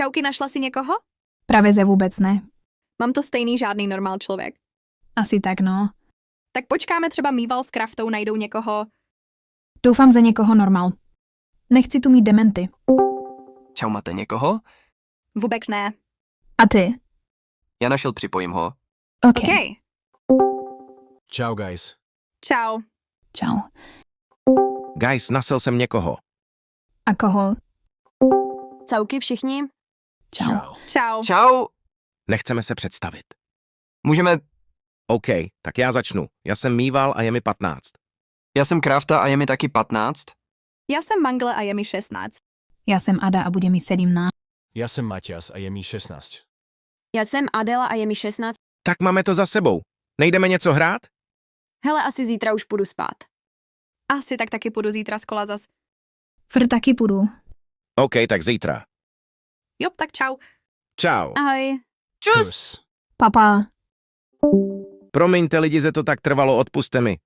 Čauky, našla si někoho? Prawie vůbec ne. Mám to stejný žádný normál člověk. Asi tak, no. Tak počkáme, třeba Mýval s Kraftou najdou někoho. Doufám za někoho normál. Nechci tu mít dementy. Čau, máte někoho? Vůbec ne. A ty? Já našel, připojím ho. OK. OK. Ciao, guys. Čau. Čau. Guys, nasel jsem někoho. A koho? Čauky všichni. Čau. Čau. Čau! Nechceme se představit. Můžeme... OK, tak já začnu. Já jsem Mýval a je mi 15. Já jsem Krafta a je mi taky 15. Já jsem Mangle a je mi 16. Já jsem Ada a bude mi 17. Ja som Matias a je mi 16. Já jsem Adela a je mi 16. Tak máme to za sebou. Nejdeme něco hrát? Hele, asi zítra už půjdu spát. Asi tak taky půjdu zítra z kola zas. Taky půjdu. OK, tak zítra. Jo, tak čau. Čau. Ahoj. Čus! Papa. Promiňte lidi, že to tak trvalo, odpuste mi.